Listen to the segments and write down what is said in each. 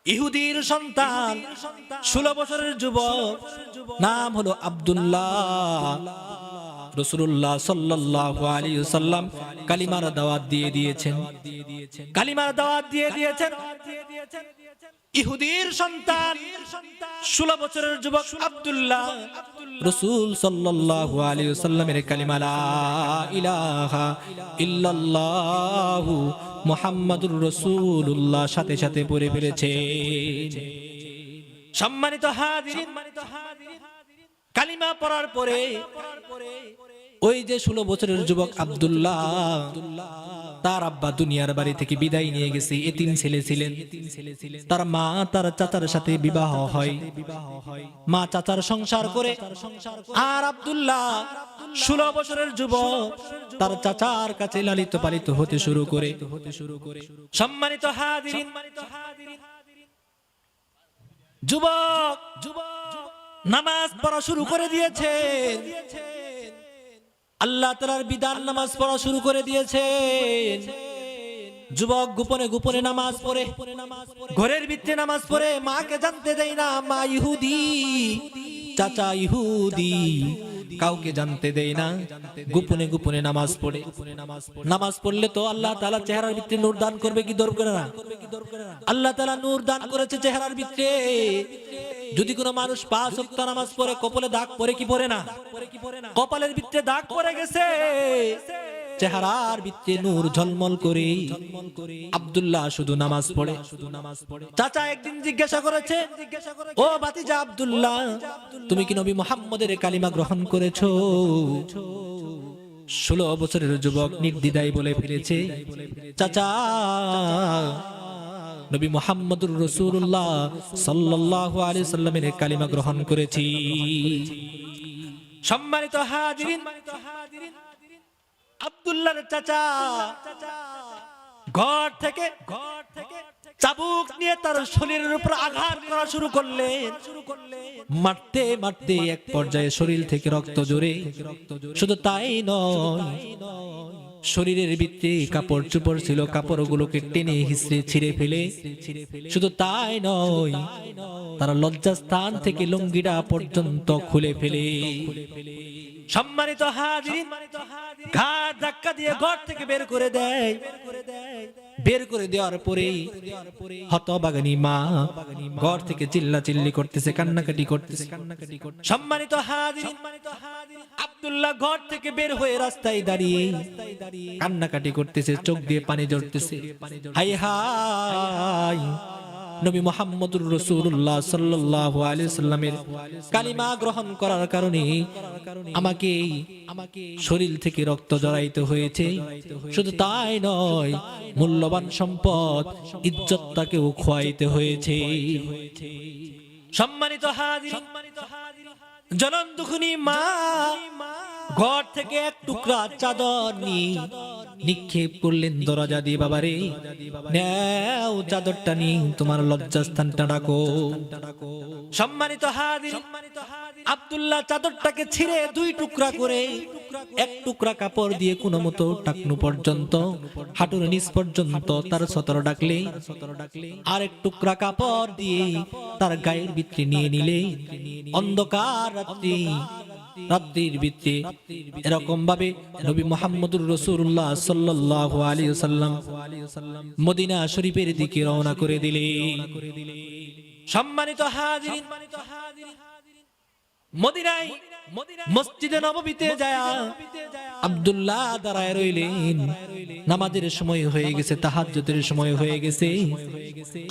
ইহুদির সন্তান 16 বছরের যুবক, নাম হলো আব্দুল্লাহ। রাসূলুল্লাহ সাল্লাল্লাহু আলাইহি ওয়াসাল্লাম কালিমার দাওয়াত দিয়ে দিয়েছেন, কালিমার দাওয়াত দিয়ে দিয়েছেন। ইহুদির সন্তান 16 বছরের যুবক আব্দুল্লাহ রাসূল সাল্লাল্লাহু আলাইহি ওয়াসাল্লামের কালিমা লা ইলাহা ইল্লাল্লাহু মুহাম্মাদুর রাসূলুল্লাহ সাথে সাথে পড়ে ফেলেছে। সম্মানিত হাজিরিন, কালিমা পড়ার পরে ওই যে 16 বছরের যুবক আব্দুল্লাহ, তার আব্বা দুনিয়ার বাড়ি থেকে বিদায় নিয়ে গেছে, এতিম ছেলে ছিলেন। তার মা তার চাচার সাথে বিবাহ হয়, মা চাচার সংসার করে। আর আব্দুল্লাহ 16 বছরের যুবক তার চাচার কাছে লালিত পালিত হতে শুরু করে। সম্মানিত হাজিরিন, যুবক নামাজ পড়া শুরু করে দিয়েছে, আল্লাহ তাআলার বিধান নামাজ পড়া শুরু করে দিয়েছেন। যুবক গোপনে গোপনে নামাজ পড়ে, ঘরের ভিতরে নামাজ পড়ে, মাকে জানতে দেয় না। মা ইহুদি, চাচা ইহুদি, কাউকে জানতে দেয় না, গোপনে গোপনে নামাজ পড়ে। নামাজ পড়লে তো আল্লাহ তাআলা চেহারার ভিতরে নূর দান করবে, কি দরকার না? আল্লাহ তাআলা নূর দান করেছে চেহারার ভিতরে। যদি কোনো মানুষ 5 ওয়াক্ত নামাজ পড়ে, কপালে দাগ পড়ে কি পড়ে না? কপালের ভিতরে দাগ পড়ে গেছে, চেহারার ভিতরে নূর ঝলমল করে। আব্দুল্লাহ শুধু নামাজ পড়ে। চাচা একদিন জিজ্ঞাসা করেছে, ও ভাতিজা আব্দুল্লাহ, তুমি কি নবী মুহাম্মদের কালিমা গ্রহণ করেছো? 16 বছরের যুবক নির্দ্বিধায় বলে ফেলেছে, চাচা নবী মুহাম্মদুর রাসূলুল্লাহ সাল্লাল্লাহু আলাইহি সাল্লামের কালিমা গ্রহণ করেছি। সম্মানিত হাজিরিন, আব্দুল্লাহর চাচা ঘর থেকে চাবুক নিয়ে তার শরীরের উপর আঘাত করা শুরু করলেন। মারতে মারতে এক পর্যায়ে শরীর থেকে রক্ত ঝরে। শুধু তাই নয়, শরীরের ভিতরে কাপড় চোপড় ছিল, কাপড়গুলোকে টেনে হিসড়ে ছিঁড়ে ফেলে। শুধু তাই নয়, তারা লজ্জাস্থান থেকে লুঙ্গিটা পর্যন্ত খুলে ফেলে। সম্মানিত হাজিরিন, ঘাট ধাক্কা দিয়ে ঘর থেকে বের করে দেয়। বের করে দেওয়ার পরে হতভাগিনী মা ঘর থেকে চিল্লাচিল্লি করতেছে, কান্নাকাটি করতেছে। সম্মানিত হাজিরিন, আব্দুল্লাহ ঘর থেকে বের হয়ে রাস্তায় দাঁড়িয়ে কান্নাকাটি করতেছে, চোখ দিয়ে পানি ঝরতেছে। হায় হায়, নবী মুহাম্মদুর রাসূলুল্লাহ সাল্লাল্লাহু আলাইহি সাল্লামের কালিমা গ্রহণ করার কারণে আমাকে শরীর থেকে রক্ত ঝরাইতে হয়েছে। শুধু তাই নয়, মূল্যবান সম্পদ ইজ্জতটাকেও খোয়াইতে হয়েছে। সম্মানিত হাজিরিন, জনন দুখুনি মা ঘর থেকে এক টুকরা চাদর নিয়ে নিক্ষেপ করলেন দরজা দিয়ে। বাবারে নাও চাদরটা নিয়ে তোমার লজ্জাস্থানটা ঢাকো। সম্মানিত হাজিরিন, আব্দুল্লাহ চাদরটাকে ছিঁড়ে 2 টুকরা করে, এক টুকরা কাপড় দিয়ে কোনো মতো টাকনু পর্যন্ত, হাঁটুর নিচ পর্যন্ত তার সতর ডাকলে, আর এক টুকরা কাপড় দিয়ে তার গায়ের ভিতরে নিয়ে নিলে। অন্ধকার রাত্রির ভিতরে এরকম ভাবে নবী মুহাম্মদুর রাসূলুল্লাহ সাল্লাল্লাহু আলাইহি ওয়াসাল্লাম মদিনা শরীফের দিকে রওনা করে দিলেন। সম্মানিত হাজিরিন, মদিনায় মসজিদে নববীতে যায় আব্দুল্লাহ দাঁড়ায় রইলেন। নামাজের সময় হয়ে গেছে, তাহাজ্জুদের সময় হয়ে গেছে।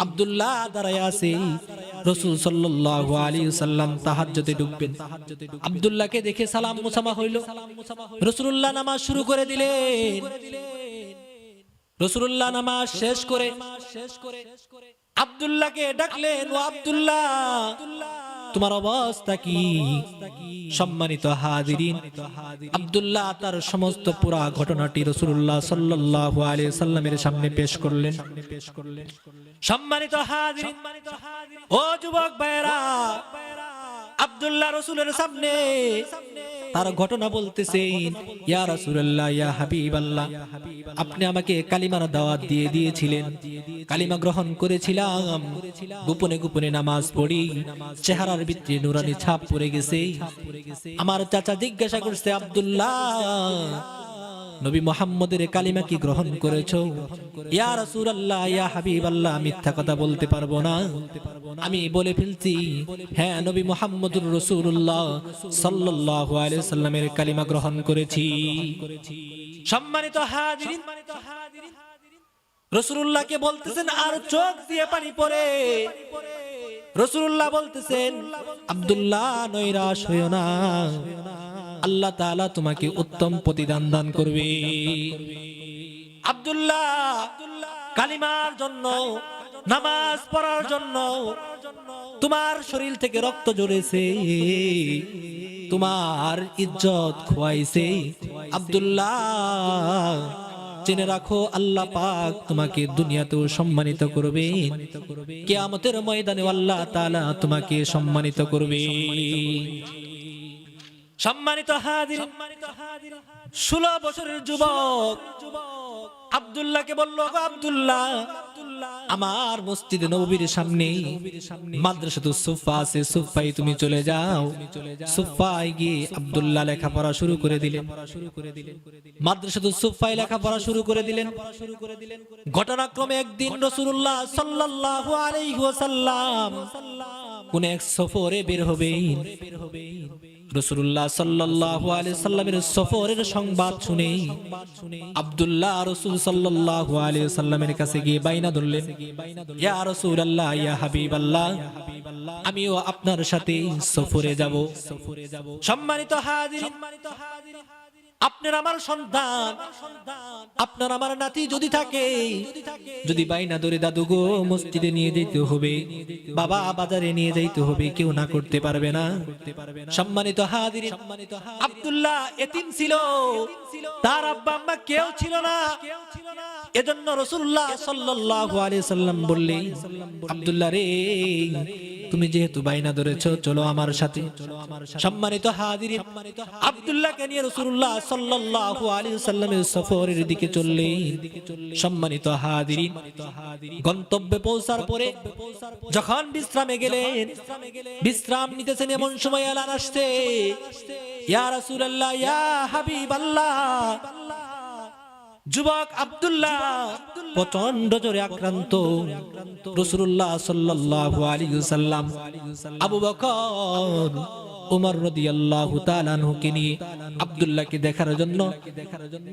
আব্দুল্লাহ দাঁড়ায় আছে, রাসূল সাল্লাল্লাহু আলাইহি ওয়াসাল্লাম তাহাজ্জুদে ঢুকবেন। আব্দুল্লাহকে দেখে সালাম মুসামা হইল। রাসূলুল্লাহ নামাজ শুরু করে দিলেন। রাসূলুল্লাহ নামাজ শেষ করে আব্দুল্লাহকে ডাকলেন, ও আব্দুল্লাহ, তোমার অবস্থা কি? সম্মানিত হাজিরিন, আব্দুল্লাহ তার সমস্ত পুরা ঘটনাটি রাসূলুল্লাহ সাল্লাল্লাহু আলাইহি ওয়াসাল্লামের সামনে পেশ করলেন। সম্মানিত হাজিরিন, ও যুবক ভাইরা, আব্দুল্লাহ রাসূলের সামনে তার ঘটনা বলতেছেন, ইয়া রাসূলুল্লাহ, ইয়া হাবিবাল্লাহ, আপনি আমাকে কালিমার দাওয়াত দিয়েছিলেন, কালিমা গ্রহণ করেছিলাম, গোপনে গোপনে নামাজ পড়ি, চেহারার ভিতরে নূরানি ছাপ পড়ে গেছে। আমার চাচা জিজ্ঞাসা করছে, আব্দুল্লাহ, নবী মুহাম্মদের কালিমা কি গ্রহণ করেছো? ইয়া রাসূলুল্লাহ, ইয়া হাবিবাল্লাহ, মিথ্যা কথা বলতে পারবো না, আমি বলে ফেলছি, হ্যাঁ, নবী মুহাম্মদুর রাসূলুল্লাহ সাল্লাল্লাহু আলাইহি ওয়াসাল্লামের কালিমা গ্রহণ করেছি। সম্মানিত হাজিরিন, রাসূলুল্লাহকে বলতেছেন আর চোখ দিয়ে পানি পড়ে। রাসূলুল্লাহ বলতেছেন, আব্দুল্লাহ, নৈরাশ হইও না, আল্লাহ তাআলা তোমাকে উত্তম প্রতিদান দান করবে। আব্দুল্লাহ কালিমার জন্য, নামাজ পড়ার জন্য তোমার শরীর থেকে রক্ত ঝরেছে, তোমার ইজ্জত খোয়াইছে। আব্দুল্লাহ, জেনে রাখো, আল্লাহ পাক তোমাকে দুনিয়াতেও সম্মানিত করবে, কিয়ামতের ময়দানে আল্লাহ তাআলা তোমাকে সম্মানিত করবে। সম্মানিত হাজিরিন, 16 বছরের যুবক আব্দুল্লাহকে বলল, আব্দুল্লাহ, আমার মসজিদে নববীর সামনে মাদ্রাসাতুস সুফা আছে, সুফায় তুমি চলে যাও। সুফায় গিয়ে আব্দুল্লাহ লেখাপড়া শুরু করে দিলেন। মাদ্রাসাতুস সুফায় লেখাপড়া শুরু করে দিলেন। ঘটনাক্রমে একদিন রাসূলুল্লাহ সাল্লাল্লাহু আলাইহি ওয়াসাল্লাম কোন এক সফরে বের হবেন। রাসূলুল্লাহ সাল্লাল্লাহু আলাইহি সাল্লামের সফরের সংবাদ শুনে আব্দুল্লাহ রাসূল সাল্লাল্লাহু আলাইহি সাল্লামের কাছে গিয়ে বাইনা ধরলেন, ইয়া রাসূলুল্লাহ, ইয়া হাবিবাল্লাহ, আমিও আপনার সাথে সফরে যাব। সম্মানিত হাজিরিন, আপনার আমার সন্তান, আপনার আমার নাতি যদি থাকে, যদি বাইনা ধরে, দাদু গো মসজিদে নিয়ে যেতে হবে, বাবা বাজারে নিয়ে যাইতে হবে, কেউ না করতে পারবে না। সম্মানিত হাজিরিন, আব্দুল্লাহ এতিম ছিল, তার আব্বা আম্মা কেউ ছিল না। এজন্য রাসূলুল্লাহ সাল্লাল্লাহু আলাইহি সাল্লাম বললেন, আব্দুল্লাহ রে, তুমি যেহেতু বাইনা ধরেছো, চলো আমার সাথে। সম্মানিত হাজিরিন, আব্দুল্লাহকে নিয়ে রাসূলুল্লাহ সাল্লাল্লাহু আলাইহি সাল্লামের সফরের দিকে চললেন। সম্মানিত হাজিরিন, গন্তব্যে পৌঁছার পরে যখন বিশ্রামে গেলেন, বিশ্রাম নিতেছেন, এমন সময় এলান আসছে, ইয়া রাসূলুল্লাহ, ইয়া হাবিবাল্লাহ, যুবক আব্দুল্লাহ প্রচন্ড জ্বরে আক্রান্ত। রাসূলুল্লাহ সাল্লাল্লাহু আলাইহি ওয়াসাল্লাম আবু বকর, উমর রাদিয়াল্লাহু তাআলা আনহুকে নিয়ে আব্দুল্লাহকে দেখার জন্য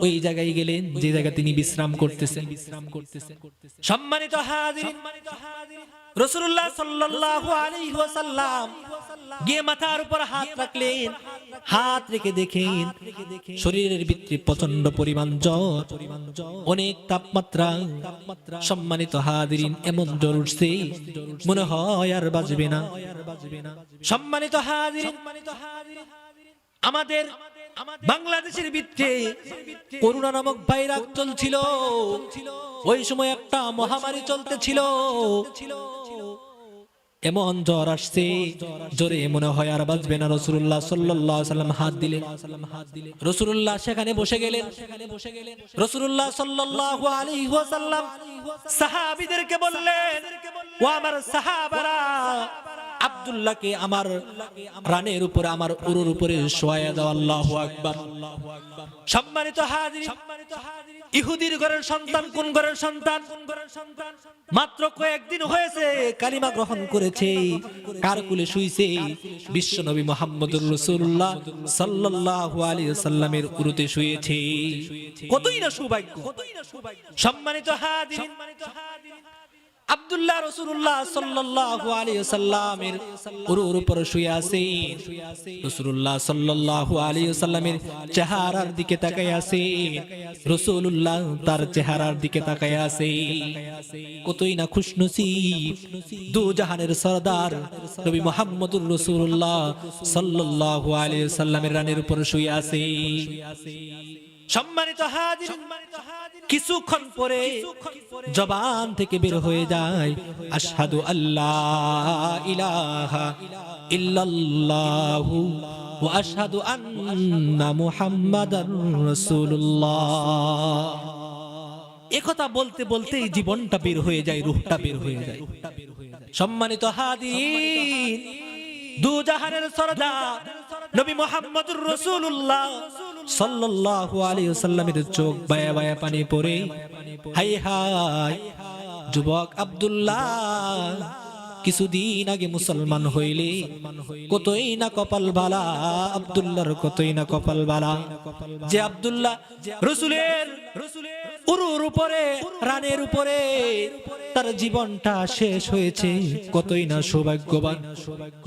ওই জায়গায় গেলেন যে জায়গা তিনি বিশ্রাম করতেছেন। সম্মানিত হাজিরিন, রাসূলুল্লাহ সাল্লাল্লাহু আলাইহি ওয়াসাল্লাম গিয়ে মাথার উপর হাত রাখলেন। হাত রেখে দেখেন শরীরের ভিতরে প্রচন্ড পরিমাণ জ্বর, অনেক তাপমাত্রা। সম্মানিত হাজিরিন, এমন জ্বর উঠছে মনে হয় আর বাঁচবে না। সম্মানিত হাজিরিন, আমাদের বাংলাদেশের ভিতরে করোনা নামক ভাইরাস চলছিল। ওই সময় একটা মহামারী চলতেছিল। এমন জ্বর আসছে, জ্বরে মনে হয় আর বাঁচবে না। রাসূলুল্লাহ সাল্লাল্লাহু আলাইহি ওয়াসাল্লাম হাত দিলেন। রাসূলুল্লাহ সেখানে বসে গেলেন। রাসূলুল্লাহ সাল্লাল্লাহু আলাইহি ওয়াসাল্লাম সাহাবীদেরকে বললেন, ও আমার সাহাবারা, আব্দুল্লাহকে আমার রানের উপরে, আমার উরুর উপরে শোয়ায়া দাও। আল্লাহু আকবার। সম্মানিত হাজিরিন, ইহুদির ঘরের সন্তান, কোন ঘরের সন্তান? মাত্র কয়েকদিন হয়েছে কালিমা গ্রহণ করেছে। কার কুলে শুইছে? বিশ্ব নবী মুহাম্মদুর রাসূলুল্লাহ সাল্লাল্লাহু আলাইহি ওয়াসাল্লামের উরুতে শুয়েছে। কতই না সৌভাগ্য। সম্মানিত হাজিরিন, আব্দুল্লাহ রাসূলুল্লাহ সাল্লাল্লাহু আলাইহি ওয়াসাল্লামের উরুর উপর শুয়ে আছে। রাসূলুল্লাহ সাল্লাল্লাহু আলাইহি ওয়াসাল্লামের চেহারার দিকে তাকায় আছে। রাসূলুল্লাহ তার চেহারার দিকে তাকায় আছে। কতই না খুশনসিব, দু জাহানের সরদার নবী মুহাম্মদুর রাসূলুল্লাহ সাল্লাল্লাহু আলাইহি ওয়াসাল্লামের রানের উপর শুয়ে আছে। সম্মানিত হাজির, কিছুক্ষণ পরে জবান থেকে বের হয়ে যায় আশহাদু আল্লাহ ইলাহা ইল্লাল্লাহু ওয়া আশহাদু আন্না মুহাম্মাদার রাসূলুল্লাহ। একথা বলতে বলতেই জীবনটা বের হয়ে যায়, রূহটা বের হয়ে যায়। সম্মানিত হাজির, দু জাহানের সরদার নবী মুহাম্মদুর রাসূলুল্লাহ সাল্লাল্লাহু আলাইহি ওয়াসাল্লামের চোখ বায়া বায়া পানি পড়ে। হায় হায়, যুবক আব্দুল্লাহ কিছুদিন আগে মুসলমান হইলে কতই না কপাল বালা, আব্দুল্লাহর কতই না কপাল বালা। যে আব্দুল্লাহ রাসূলের উরুর উপরে, রানের উপরে তার জীবনটা শেষ হয়েছে, কতই না সৌভাগ্যবান।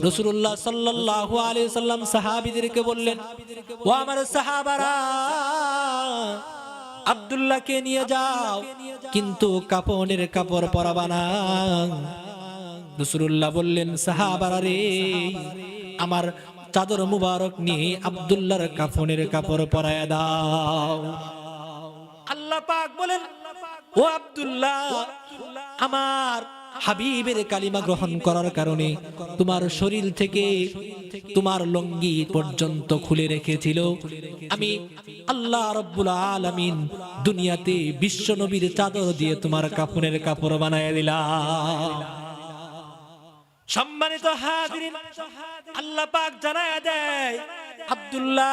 রাসূলুল্লাহ সাল্লাল্লাহু আলাইহি ওয়াসাল্লাম সাহাবীদেরকে বললেন, ও আমার সাহাবারা, আব্দুল্লাহকে নিয়ে যাও, কিন্তু কাফনের কাপড় পরাবা না। রাসূলুল্লাহ বললেন, সাহাবারা রে, আমার চাদর মুবারক নিয়ে আব্দুল্লাহর কাফনের কাপড় পরায়া দাও। আল্লাহ পাক বলেন, ও আব্দুল্লাহ, আমার হাবিবের কালিমা গ্রহণ করার কারণে তোমার শরীর থেকে তোমার লুঙ্গি পর্যন্ত খুলে রেখেছিল, আমি আল্লাহ রাব্বুল আলামিন দুনিয়াতে বিশ্ব নবীর চাদর দিয়ে তোমার কাফনের কাপড় বানায় দিলাম। সম্মানিত হাজিরিন, আল্লাহ পাক জানায়া দেয়, আব্দুল্লাহ,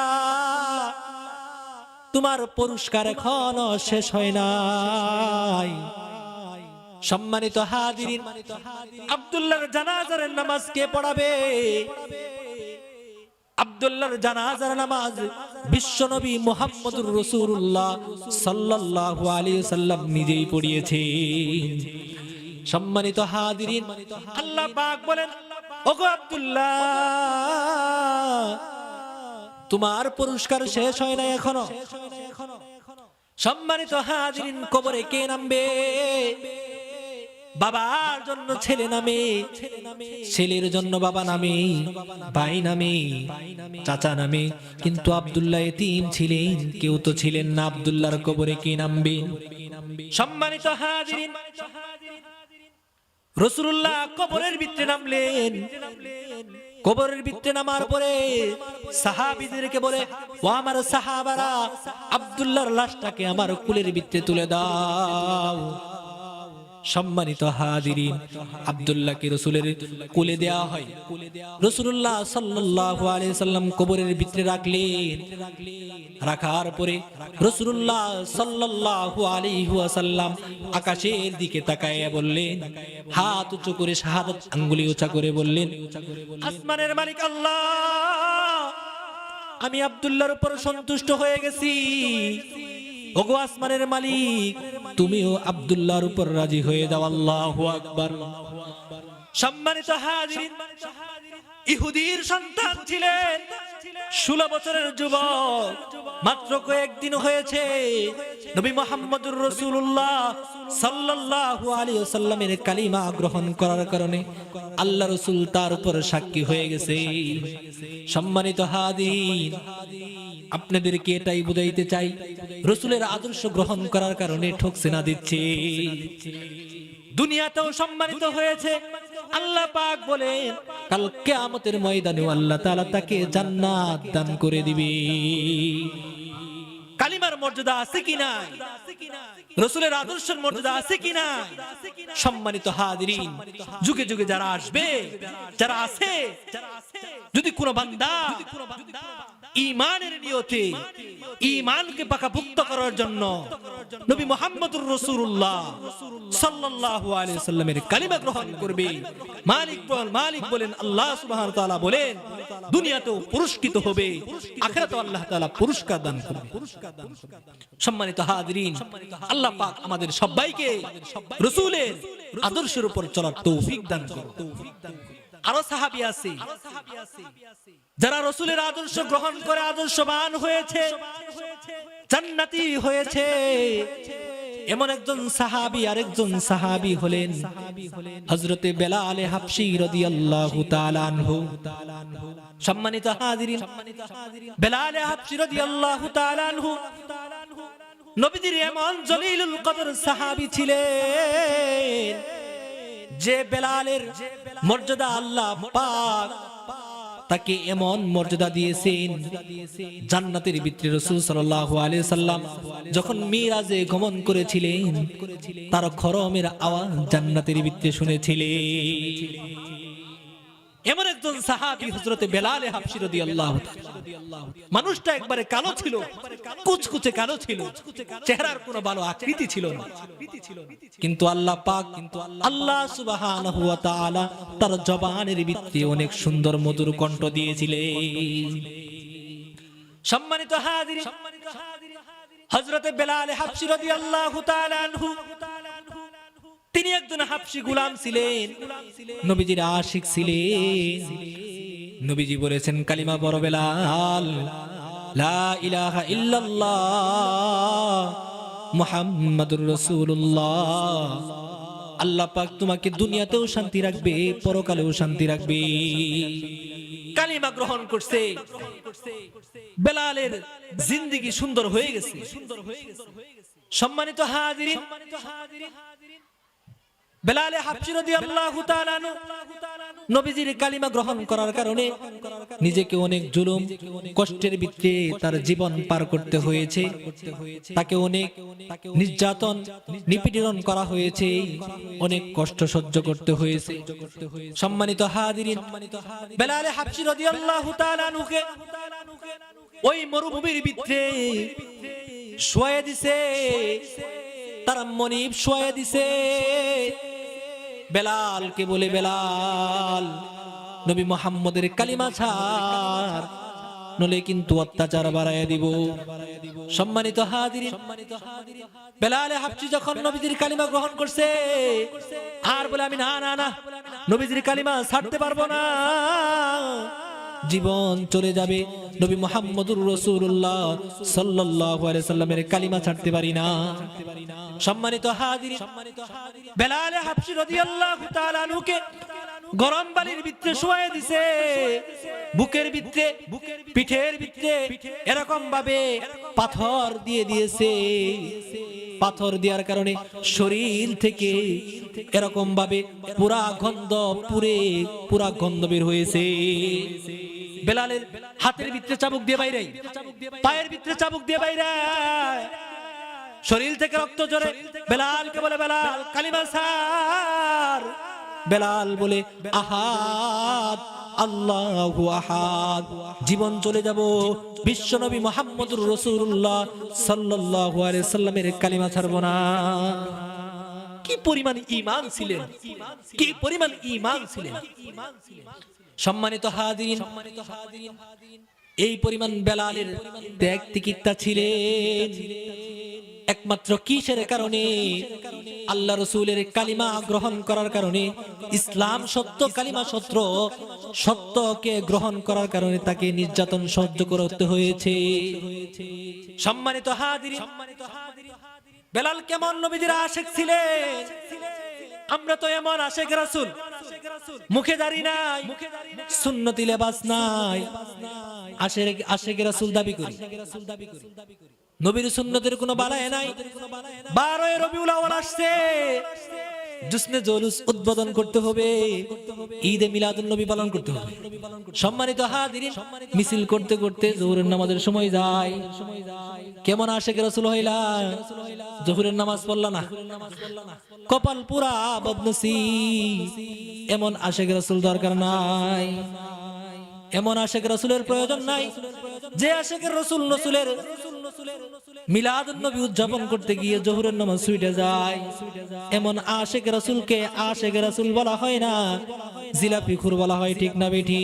তোমার পুরস্কার এখনো শেষ হয় নাই। সম্মানিত হাজিরিন, আব্দুল্লাহর জানাজার নামাজ কে পড়াবে? আব্দুল্লাহর জানাজার নামাজ বিশ্বনবী মুহাম্মদুর রাসূলুল্লাহ সাল্লাল্লাহু আলাইহি ওয়াসাল্লাম নিজেই পড়িয়েছেন। সম্মানিত হাজিরিন, আল্লাহ পাক বলেন, ওগো আব্দুল্লাহ, তোমার পুরস্কার শেষ হয় না এখনো। সম্মানিত হাজিরিন, কবরে কে নামবে? বাবার জন্য ছেলে নামে, ছেলের জন্য বাবা নামে, ভাই নামে, চাচা নামে, কিন্তু আব্দুল্লাহ এতিম ছিলেন, কেউ তো ছিলেন না। আব্দুল্লাহর কবরে কে নামবে? সম্মানিত হাজিরিন, রাসূলুল্লাহ কবরের ভিতরে নামলেন। কবরের ভিতরে নামার পরে সাহাবীদেরকে বলে, ও আমার সাহাবারা, আব্দুল্লাহর লাশটাকে আমার কুলের ভিতরে তুলে দাও। সম্মানিত হাজিরিন, আব্দুল্লাহকে রাসূলের কোলে দেয়া হয়। রাসূলুল্লাহ সাল্লাল্লাহু আলাইহি ওয়াসাল্লাম কবরের ভিতরে রাখলেন। রাখার পরে রাসূলুল্লাহ সাল্লাল্লাহু আলাইহি ওয়াসাল্লাম আকাশের দিকে তাকায়া বললেন, হাত উঁচু করে শাহাদাত আঙ্গুলি উঁচা করে বললেন, আসমানের মালিক আল্লাহ, আমি আব্দুল্লাহর উপর সন্তুষ্ট হয়ে গেছি। ওগো আসমানের মালিক, তুমিও আব্দুল্লাহর উপর রাজি হয়ে যাও। আল্লাহু আকবার। সম্মানিত হাজিরিন, ইহুদির সন্তান ছিলেন, 16 বছরের যুবক, মাত্র কয়েকদিন হয়েছে নবী মুহাম্মদুর রাসূলুল্লাহ সাল্লাল্লাহু আলাইহি ওয়াসাল্লামের কালিমা গ্রহণ করার কারণে আল্লাহ রাসূল তার উপর সাক্ষী হয়ে গেছে। সম্মানিত হাজিরিন, আপনাদেরকে এটাই বুঝাইতে চাই, রাসূলের আদর্শ গ্রহণ করার কারণে ঠকছে না দিচ্ছে। দুনিয়াতেও সম্মানিত হয়েছে। আল্লাহ পাক বলেন, কাল কিয়ামতের ময়দানে আল্লাহ তাআলা তাকে জান্নাত দান করে দিবে। কালিমার মর্যাদা আছে কি নাই? রাসূলের আদর্শের মর্যাদা আছে কি নাই? সম্মানিত হাজিরিন, যুগে যুগে যারা আসবে, যারা আছে, যদি কোনো বান্দা ঈমানের নিয়তে ঈমানকে পাকাপোক্ত করার জন্য নবী মুহাম্মদুর রাসূলুল্লাহ সাল্লাল্লাহু আলাইহি ওয়াসাল্লামের কালিমা গ্রহণ করবে, মালিক বলেন, আল্লাহ সুবহানাহু ওয়া তাআলা বলেন, দুনিয়াতেও পুরস্কৃত হবে, আখিরাতেও আল্লাহ তাআলা পুরস্কার দান করবে। সম্মানিত হাজিরিন, আল্লাহ পাক আমাদের সবাইকে রাসূলের আদর্শের উপর চলার তৌফিক দান করুন। আরো সাহাবী আছে যারা রাসূলের আদর্শ গ্রহণ করে আদর্শবান হয়েছে, জান্নাতি হয়েছে। এমন একজন সাহাবী, আরেকজন সাহাবী হলেন হযরতে বেলাল হাবশী রাদিয়াল্লাহু তাআলা আনহু। সম্মানিত হাজিরিন, বেলাল হাবশী রাদিয়াল্লাহু তাআলা আনহু নবীজির এমন জলিলুল কদর সাহাবী ছিলেন যে বেলালের মর্যাদা আল্লাহ পাক তাকে এমন মর্যাদা দিয়েছেন, জান্নাতের ভিতরে রাসূল সাল্লাল্লাহু আলাইহি সাল্লাম যখন মিরাজে গমন করেছিলেন তার খরমের আওয়াজ জান্নাতের ভিতরে শুনেছিলেন। এমন একজন সাহাবী হযরতে বেলাল হাবশী রাদিয়াল্লাহু তাআলা। মানুষটা একবারে কালো ছিল, কুচকুচে কালো ছিল, চেহারার কোনো ভালো আকৃতি ছিল না, কিন্তু আল্লাহ পাক, আল্লাহ সুবহানাহু ওয়া তাআলা তার জবানের ভিতরে অনেক সুন্দর মধুর কণ্ঠ দিয়েছিলেন। সম্মানিত হাজিরিন, হযরতে বেলাল হাবশী রাদিয়াল্লাহু তাআলা আনহু তিনি একজন হাবশী গোলাম ছিলেন, নবীজির আশিক ছিলেন। নবীজি বলেছেন, কালিমা বড় বেলাল, লা ইলাহা ইল্লাল্লাহ মুহাম্মাদুর রাসূলুল্লাহ। আল্লাহ পাক তোমাকে দুনিয়াতেও শান্তি রাখবে, পরকালেও শান্তি রাখবে। কালিমা গ্রহণ করছে, বেলালের জিন্দেগি সুন্দর হয়ে গেছে। সম্মানিত হাজিরিন, বেলাল হাবশী রাদিয়াল্লাহু তাআলা নবীজির কালিমা গ্রহণ করার কারণে নিজেকে অনেক জুলুম কষ্টের ভিতরে তার জীবন পার করতে হয়েছে, তাকে অনেক নির্যাতন নিপীড়ন করা হয়েছে, অনেক কষ্ট সহ্য করতে হয়েছে। সম্মানিত হাজিরিন, বেলাল হাবশী রাদিয়াল্লাহু তাআলা নুকে ওই মরুভূমির ভিতরে শুয়ে দিছে, তার মনিব শুয়ে দিছে। বেলালকে বলে, বেলাল নবী মুহাম্মদের কালিমা ছাড়, নলে কিন্তু অত্যাচার বাড়াইয়া দিব। সম্মানিত হাজিরিন, বেলাল হাবশী যখন নবীজির কালিমা গ্রহণ করছে আর বলে, আমি না না না নবীজির কালিমা ছাড়তে পারবো না, জীবন চলে যাবে, নবী মুহাম্মদুর রাসূলুল্লাহ সাল্লাল্লাহু আলাইহি সাল্লামের কালিমা ছাড়তে পারি না। সম্মানিত হাজিরিন, বেলাল হাবশী রাদিয়াল্লাহু তাআলা আনহুকে গরম বালির ভিতরে শুয়ে দিছে, বুকের ভিতরে, পিঠের ভিতরে এরকম ভাবে পাথর দিয়ে দিয়েছে। পাথর দেওয়ার কারণে শরীর থেকে এরকম ভাবে পুরা গন্ধ বের হয়েছে। বেলালের হাতের ভিতরে চাবুক দিয়ে বাইরে, পায়ের ভিতরে চাবুক দিয়ে বাইরে, শরীর থেকে রক্ত ঝরে। বেলালকে বলে, বেলাল কালিমা ছাড়। বেলাল বলে, আহাদ আল্লাহু আহাদ, জীবন চলে যাব, বিশ্বনবী মুহাম্মদুর রাসূলুল্লাহ সাল্লাল্লাহু আলাইহি সাল্লামের কালিমা ছাড়ব না। কি পরিমাণ ঈমান ছিলেন, কি পরিমাণ ঈমান ছিলেন। সম্মানিত হাজিরিন, এই পরিমাণ বেলালের ত্যাগ তিতিক্ষা ছিলেন একমাত্র কিসের কারণে? আল্লাহ রাসূলের কালিমা গ্রহণ করার কারণে, ইসলাম সত্য, কালিমা সত্য, সত্যকে গ্রহণ করার কারণে তাকে নির্যাতন সহ্য করতে হয়েছে। সম্মানিত হাজিরিন, বেলাল কেমন নবীজির আশিক ছিলেন। আমরা তো এমন আশিক রাসূল, মুখে দাড়ি নাই, সুন্নতি লেবাস নাই, আশিক রাসূল দাবি করি, নবীর সুন্নতের কোনো বালাই নাই। 12 রবিউল আউয়াল আসছে, জুসনে জুলুস উদ্বোধন করতে হবে, ঈদে মিলাদুন নবী পালন করতে হবে। সম্মানিত হাজিরিন, মিছিল করতে করতে জোহরের নামাজের সময় যায়। কেমন আশিক রাসূল হইলা, জোহরের নামাজ পড়লা না, কপাল পুরা বদনসিব। এমন আশিক রাসূল দরকার নাই, এমন আশিক রাসূলের প্রয়োজন নাই। যে আশিক রাসূলের মিলাদুন নবী উদযাপন করতে গিয়ে জোহরের নামাজ ছুটে যায়, এমন আশিক রাসূলকে আশিক রাসূল বলা হয় না, জিলাপি খুর বলা হয়। ঠিক না বেঠি?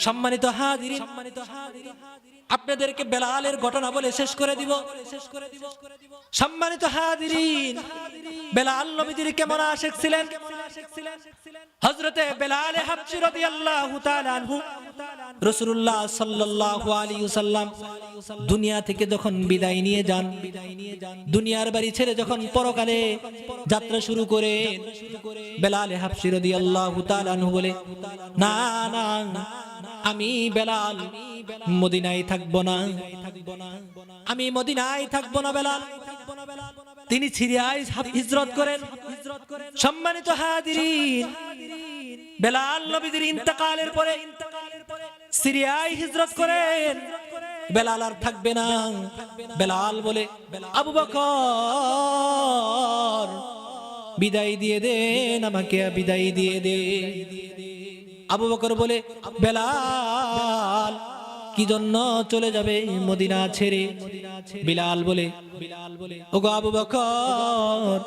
সম্মানিত হাজিরিন, আপনাদেরকে বেলালের ঘটনা বলে শেষ করে দিব। সম্মানিত হাজিরিন, বেলাল নবীজির কেমন আশিক ছিলেন? হযরতে বেলাল হাবশী রাদিয়াল্লাহু তাআলা আনহু রাসূলুল্লাহ সাল্লাল্লাহু আলাইহি ওয়াসাল্লাম দুনিয়া থেকে যখন বিদায় নিয়ে যান, দুনিয়ার বাড়ি ছেড়ে যখন পরকালে যাত্রা শুরু করে, বেলাল হাবশী রাদিয়াল্লাহু তাআলা আনহু বলে, না না, আমি বেলাল মদিনায় থাকবো না, আমি মদিনায় থাকবো না। বেলাল তিনি সিরিয়ায় হিজরত করেন। সম্মানিত হাজিরিন, বেলাল নবীজির ইন্তেকালের পরে সিরিয়ায় হিজরত করেন। বেলাল আর থাকবে না। বেলাল বলে, আবু বকর বিদায় দিয়ে দেন, আমাকে বিদায় দিয়ে দে। আবু বকর বলে, বেলাল কি জন্য চলে যাবে মদিনা ছেড়ে? বিলাল বলে, ওগো আবু বকর,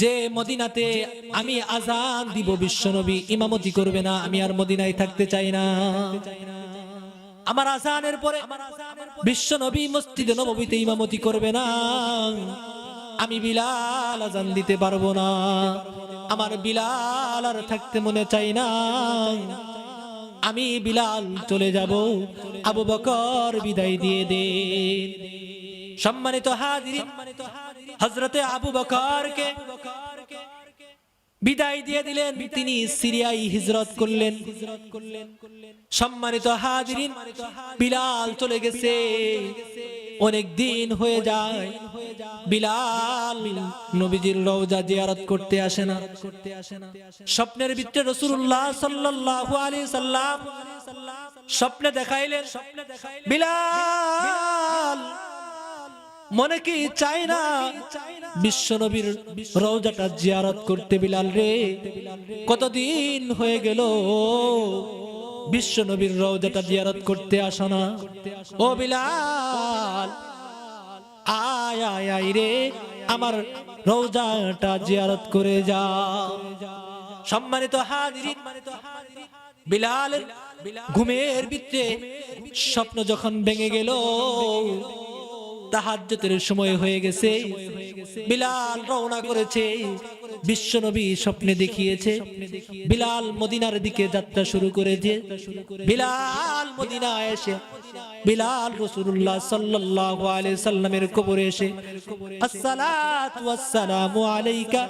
যে মদিনাতে আমি আযান দিব, বিশ্বনবী ইমামতি করবে না, আমি আর মদিনায় থাকতে চাই না। আমার আযানের পরে বিশ্বনবী মসজিদে নববীতে ইমামতি করবে না, আমি বিলাল আযান দিতে পারবো না। আমার বিলাল আর থাকতে মনে চাই না, আমি বিলাল চলে যাব। আবু বকর বিদায় দিয়ে দে। সম্মানিত হাজিরিন, হযরতে আবু বকরকে বিদায় দিয়ে দিলেন, তিনি সিরিয়ায় হিজরত করলেন। সম্মানিত হাজিরিন, বিলাল চলে গেছে, অনেক দিন হয়ে যায়, বিলাল নবীজির রওজা জিয়ারত করতে আসে না। স্বপ্নের ভিতরে রাসূলুল্লাহ সাল্লাল্লাহু আলাইহি সাল্লাম স্বপ্নে দেখাইলেন, বিলাল মনে কি চায় না বিশ্বনবীর রওজাটা জিয়ারত করতে? বিলাল রে, কতদিন হয়ে গেল বিশ্বনবীর রওজাটা জিয়ারত করতে আসো না। ও বিলাল, আয় আয় আয় রে, আমার রওজাটা জিয়ারত করে যা। সম্মানিত হাজিরিন, বিলালের ঘুমের ভিতরে স্বপ্ন যখন ভেঙে গেল, তাহাজ্জুদের সময় হয়ে গেছে, বিলাল রওনা করেছে, বিশ্বনবী স্বপ্নে দেখিয়েছে, বিলাল মদিনার দিকে যাত্রা শুরু করেছে। বিলাল মদিনায় এসে বিলাল রাসূলুল্লাহ সাল্লাল্লাহু আলাইহি সাল্লামের কবরে এসে, আসসালাতু ওয়াসসালামু আলাইকা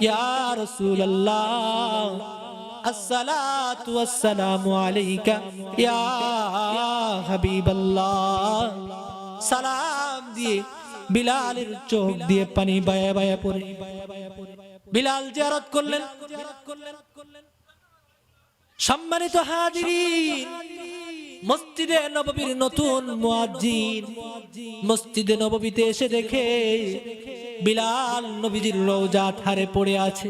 ইয়া রাসূলুল্লাহ, আসসালাতু ওয়াসসালামু আলাইকা ইয়া হাবিবাল্লাহ। সালাম দিয়ে বিলালের চোখ দিয়ে পানি বায়া বায়া পড়ে। বিলাল জিয়ারত করলেন। সম্মানিত হাজিরিন, মসজিদে নববীর নতুন মুয়াজ্জিন মসজিদে নববীতে এসে দেখে বিলাল নবীজির রওজা ধারে পড়ে আছে।